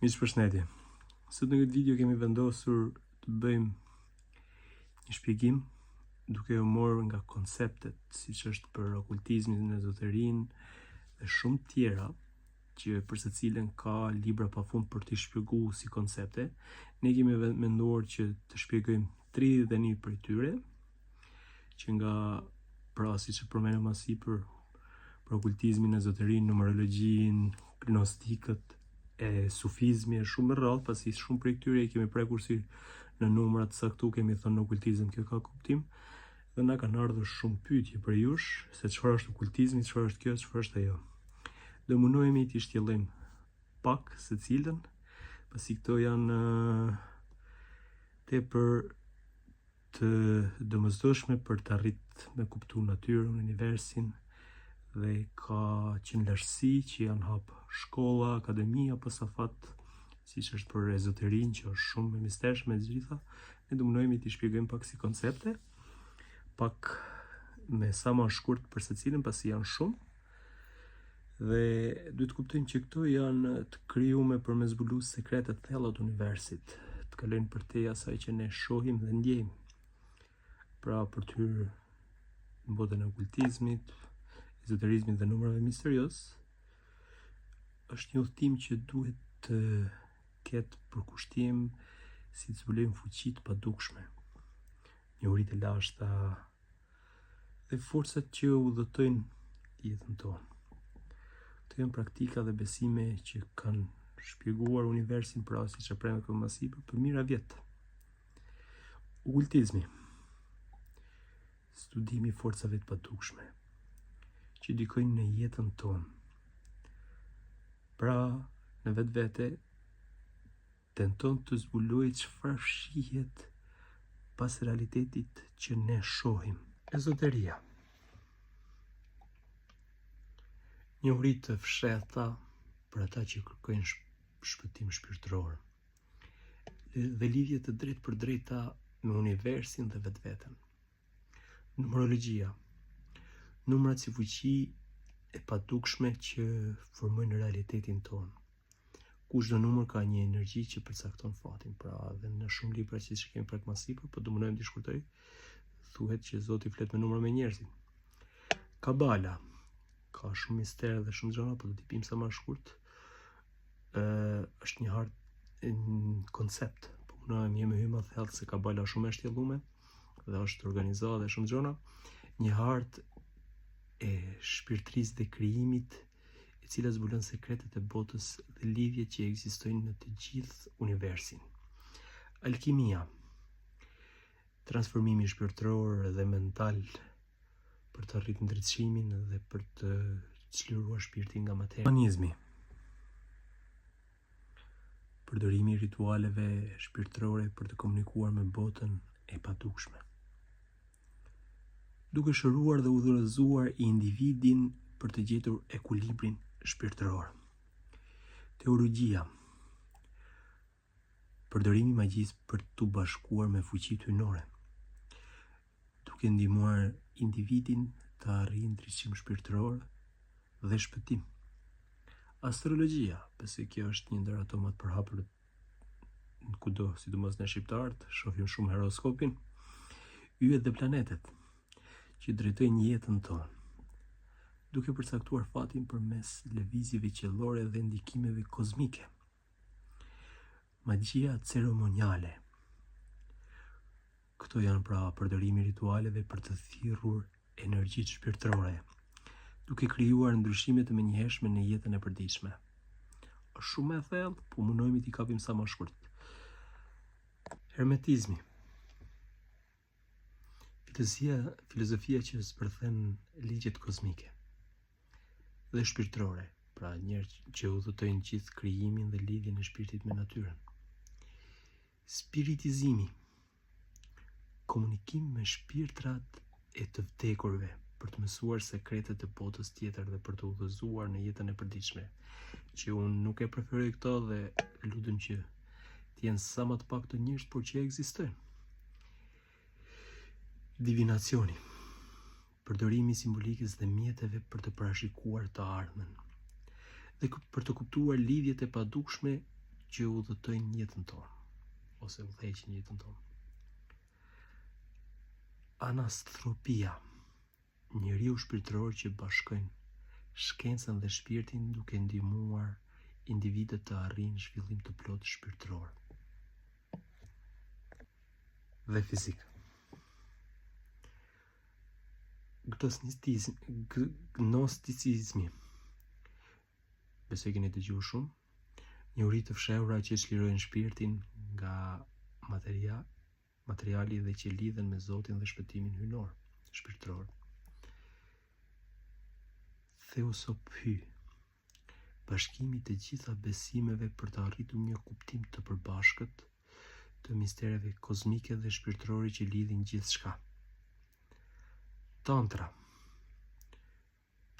Miq përshëndetje. Sot në këtë video kemi vendosur të bëjmë një shpjegim duke u marrë nga konceptet siç është për okultizmin, ezoterin dhe shumë tjera që për secilën ka libra pafund për t'i shpjeguar si koncepte. Ne kemi menduar që të shpjegojmë 31 prej tyre, që nga siç e përmendëm më sipër për okultizmin, ezoterin, numerologjin, gnostikët e sufizmi e shumë rrallë, pasi shumë prej këtyre i kemi prekur si në numrat saktu, kemi thënë okultizëm, kjo ka kuptim, dhe na kanë ardhur shumë pyetje për jush se çfarë është okultizmi, çfarë është kjo, çfarë është ajo. Do mundohemi t'i shtjellojmë pak secilën, pasi këto janë tepër të domosdoshme për të arritur me kuptu natyrën, universin, dhe ka qenë lëshësi që janë hap shkolla, akademi apo safat, siç është për ezoterin, që është shumë e mistershme e gjitha. Ne do mundohemi t'i shpjegojmë pak si koncepte, pak me sa më shkurt për secilin, pasi janë shumë. Dhe duhet kuptojmë që këto janë të krijuar përmes zbuluar sekrete të thella të universit, të kalojnë përtej asaj që ne shohim dhe ndjejmë. Pra për ty në botën e okultizmit, ezoterizmit dhe numrave misterios, është një udhtim që duhet të ketë përkushtim si të zbulojmë fuqitë padukshme, njohuritë e lashta dhe forcat që udhëtojnë jetën tonë. Këto janë praktika dhe besime që kanë shpjeguar universin, pra siç e premte këtu më sipër, për mijëra vjet. Okultizmi, studimi i forcave të padukshme që dikojnë në jetën tonë. Pra, në vetvete tenton të zbulojë çfarë shihet pas realitetit që ne shohim. Ezoteria, njohuri të fshehta për ata që kërkojnë shpëtim shpirtëror dhe lidhje të drejtë për drejta me universin dhe vetveten. Numerologjia, numrat si fuqi e padukshme që formojnë realitetin tonë. Kushdo numër ka një energji që përcakton fatin, pra dhe në shumë libra që kemi prek më sipër, po do mundohem t'i shkurtoj, thuhet që Zoti flet me numra me njerëzin. Kabala, ka shumë mister dhe shumë gjëra, po do t'i pim sa më shkurt. Është një koncept, po mundohem jemi hyj më thellë se Kabala shumë e shtjelluar dhe është organizuar dhe shumë gjëra. Një hartë e shpirtërisë dhe krijimit, e cila zbulon sekretet e botës dhe lidhjet që ekzistojnë në të gjithë universin. Alkimia, transformimi shpirtëror dhe mental për të arritur ndritëshimin dhe për të çliruar shpirtin nga materia. Humanizmi, përdorimi i ritualeve shpirtërore për të komunikuar me botën e padukshme, duke shëruar dhe udhëzuar individin për të gjetur ekuilibrin shpirtëror. Teologjia, përdorimi i magjisë për t'u bashkuar me fuqitë hyjnore, duke ndihmuar individin të arrijë ndriçim shpirtëror dhe shpëtim. Astrologjia, pse kjo është një ndër ato më të përhapur kudo, sidomos ne shqiptarët, shohim shumë horoskopin, yjet dhe planetet që drejtojnë jetën tonë, duke përcaktuar fatin përmes lëvizjeve qiellore dhe ndikimeve kozmike. Magjia ceremoniale, këto janë pra përdorimi i ritualeve për të thirrur energjitë shpirtërore, duke krijuar ndryshime të menjëhershme në jetën e përditshme. Është shumë e thellë, po mundohemi t'i kapim sa më shkurt. Hermetizmi, filozofia që zbërthen ligjet kozmike dhe shpirtërore, pra njerëz që udhëtojnë gjithë krijimin dhe lidhjen e shpirtit me natyrën. Spiritizimi, komunikim me shpirtrat e të vdekurve për të mësuar sekretet e botës tjetër dhe për të udhëzuar në jetën e përditshme, që unë nuk e preferoj këto dhe lutem që të jenë sa më të paktën njerëz, por që ekzistojnë. Divinacioni, përdorimi i simbolikës dhe mjeteve për të parashikuar të ardhmen dhe për të kuptuar lidhjet e padukshme që udhëtojnë jetën tonë, ose udhëheqin jetën tonë. Anastropia, njeriu shpirtëror që bashkojnë shkencën dhe shpirtin duke ndihmuar individët të arrijnë zhvillim të plotë shpirtëror. Dhe fizikë. Gnosticizmi. Besoj keni dëgjuar shumë. Një uri të fshehura që çlirojnë shpirtin nga materiali dhe që lidhen me Zotin dhe shpëtimin hynor, shpirtëror. Theosophy. Bashkimi të gjitha besimeve për të arritur një kuptim të përbashkët të mistereve kozmike dhe shpirtërore që lidhin gjithçka. Tantra.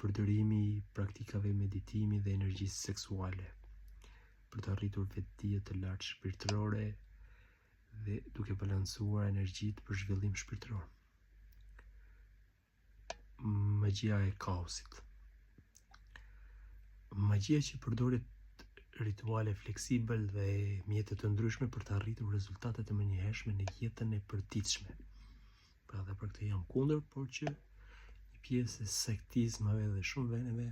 Përdorimi i praktikave meditimi dhe energjisë seksuale për të arritur vetëdije të lartë shpirtërore dhe duke balancuar energjitë për zhvillim shpirtëror. Magjia e kaosit. Magjia që përdoret rituale fleksibël dhe mjete të ndryshme për të arritur rezultate të menjëhershme në jetën e përditshme. Pra dhe për këtë jam kundër, por që një pjesë e sektizmave dhe shumë veneve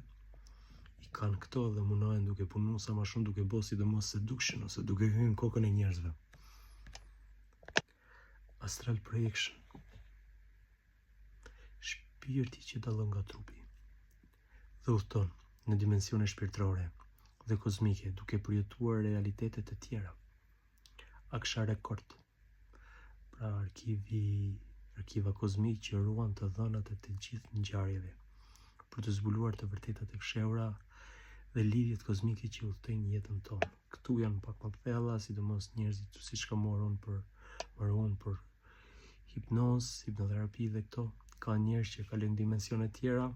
i kanë këto dhe munohen duke punu sa ma shumë duke bo sidomos seduction ose duke hyrë në kokën e njerëzve. Astral projection. Shpirti që dallon nga trupi dhe udhton në dimensione shpirtërore dhe kozmike duke përjetuar realitetet të tjera. Aksha rekord. Pra arkiva kozmik që ruan të dhënat e të gjithë ngjarjeve për të zbuluar të vërtetat e fshehura dhe lidhjet kozmike që udhtojnë jetën tonë. Këtu janë pak më thella, sidomos njerëzit siç ka marrë për hipnozë, hipnoterapi dhe këto. Ka njerëz që kalojnë dimensione të tjera,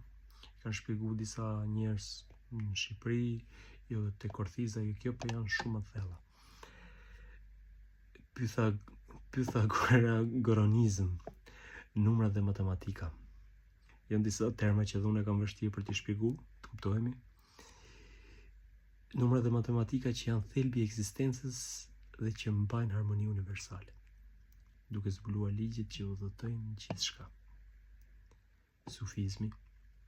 kanë shpjeguar disa njerëz në Shqipëri, jo te Korthiza, kjo po janë shumë të thella. Pythagoronizëm, numra dhe matematika. Janë disa terma që dhune kam vështirë për t'i shpjeguar, të kuptohemi. Numra dhe matematika që janë thelbi i ekzistencës dhe që mbajnë harmoni universale, duke zbuluar ligjet që udhëtojnë gjithçka. Sufizmi,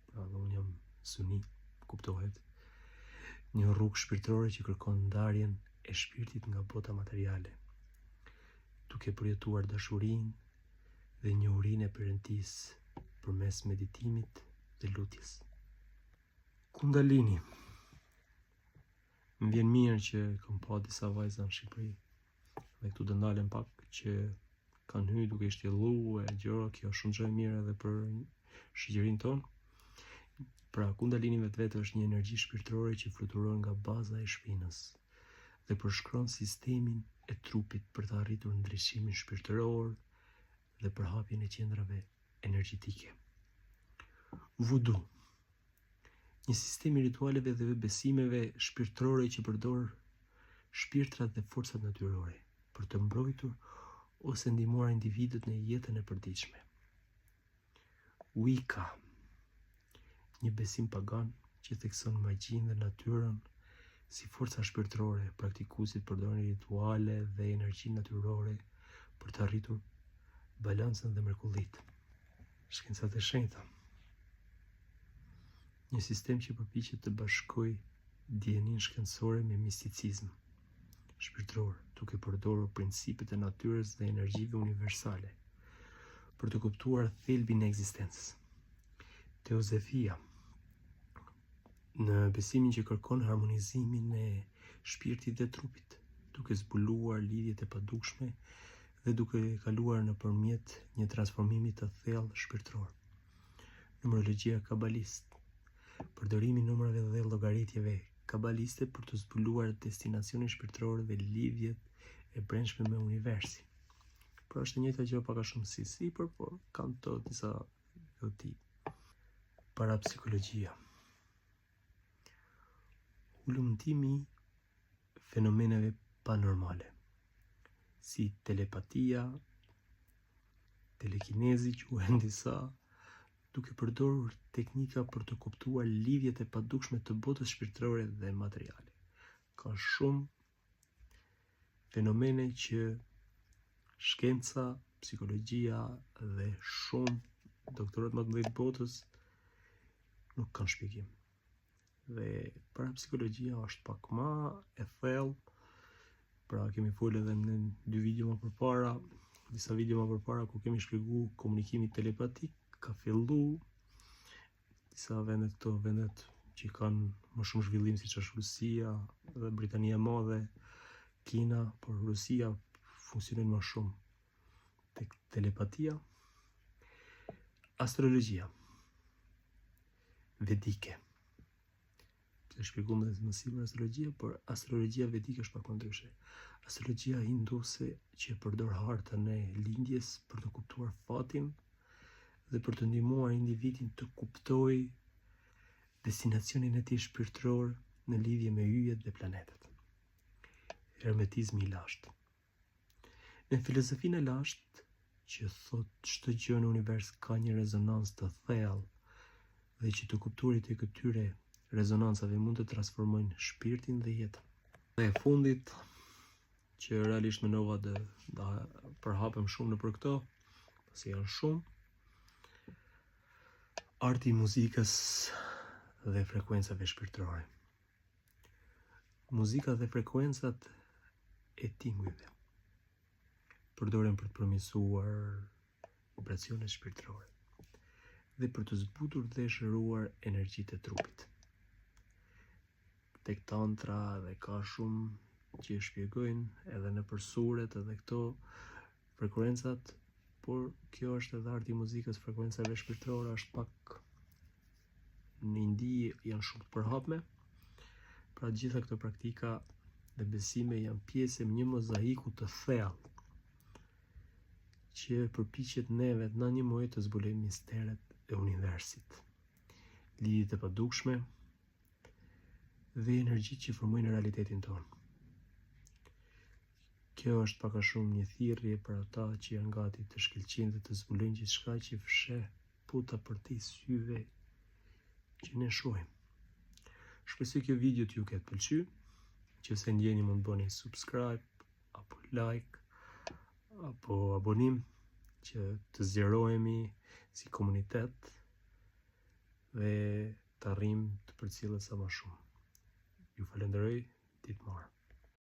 pra dhe unë jam suni, kuptohet, një rrugë shpirtërore që kërkon ndarjen e shpirtit nga bota materiale, duke përjetuar dashurinë dhe njohurinë e Perëndisë përmes meditimit dhe lutjes. Kundalini. Më vjen mirë që kam pa disa vajza në Shqipëri dhe këtu do ndalen pak që kanë hyrë duke shtjelluar e gjëra, kjo është shumë gjë e mirë edhe për shoqërinë tonë. Pra, kundalini vetvete është një energji shpirtërore që fluturon nga baza e shpinës dhe përshkron sistemin e trupit për të arritur ndryshimin shpirtëror dhe përhapjen e qendrave energjetike. Voodoo. Një sistem i ritualeve dhe besimeve shpirtërore që përdor shpirtrat dhe forcat natyrore për të mbrojtur ose ndihmuar individët në jetën e përditshme. Wicca. Një besim pagan që thekson magjinë dhe natyrën si forca shpirtërore. Praktikuesit përdorin rituale dhe energji natyrore për të arritur balancën dhe mrekullitë. Shkencat e shenjta. Një sistem që përpiqet të bashkojë dijenin shkencore me misticizëm shpirtëror, duke përdorur principet e natyrës dhe energjive universale për të kuptuar thelbin e ekzistencës. Teozefia. Në besimin që kërkon harmonizimin e shpirtit dhe trupit, duke zbuluar lidhjet e padukshme dhe duke kaluar nëpërmjet një transformimi të thellë shpirtëror. Numerologjia kabaliste. Përdorimi i numrave dhe llogaritjeve kabaliste për të zbuluar destinacionin shpirtëror dhe lidhjet e brendshme me universin. Pra është e njëjta gjë pak a shumë si sipër, por kanë të disa gjëti. Parapsikologjia. Ulëmtimi fenomeneve panormale, si telepatia, telekinezi quhen disa, duke përdorur teknika për të kuptuar lidhjet e padukshme të botës shpirtërore dhe materiale. Ka shumë fenomene që shkenca, psikologjia dhe shumë doktorët më të mëdhenj të botës nuk kanë shpjegim. Dhe para psikologjia është pak më e thellë. Pra kemi folur edhe në disa video më përpara ku kemi shpjeguar komunikimi telepatik ka filluar disa vendet që kanë më shumë zhvillim siç është Rusia dhe Britania e Madhe, Kina, por Rusia funksionon më shumë tek telepatia. Astrologjia vedike. Se shpjegojmë edhe më sipër astrologjia, por astrologjia vedike është pak më ndryshe. Astrologjia hinduse që përdor hartën e lindjes për të kuptuar fatin dhe për të ndihmuar individin të kuptojë destinacionin e tij shpirtëror në lidhje me yjet dhe planetet. Hermetizmi i lashtë. Në filozofinë e lashtë, që thotë çdo gjë në univers ka një rezonancë të thellë dhe që të kuptuarit e këtyre rezonancave mund të transformojnë shpirtin dhe jetën. Dhe e fundit, që realisht mendova da përhapem shumë në për këto, pasi janë shumë, arti i muzikës dhe frekuencave shpirtërore. Muzika dhe frekuencat e tingujve përdoren për të përmirësuar vibracionet shpirtërore dhe për të zbutur dhe shëruar energjitë e trupit. Tek tantra dhe ka shumë që shpjegojnë edhe në përsuret edhe këto frekuencat, por kjo është edhe arti i muzikës, frekuencave shpirtërore është pak në Indi janë shumë të përhapme. Pra gjitha këto praktika dhe besime janë pjesë e një mozaiku të thellë që përpiqet neve në një mënyrë të zbulojmë misteret e universit, lidhjet e padukshme dhe energjitë që formojnë realitetin tonë. Kjo është pak a shumë një thirrje për ata që janë gati të shkëlqejnë dhe të zbulojnë gjithçka që fsheh puta për te syve që ne shohim. Shpresoj kjo video t'ju ketë pëlqyer. Nëse ndjeni mund të bëni subscribe apo like apo abonim që të zgjerohemi si komunitet dhe të arrijmë të përcjellet sa më shumë. Ju falenderoj, ditë mbarë.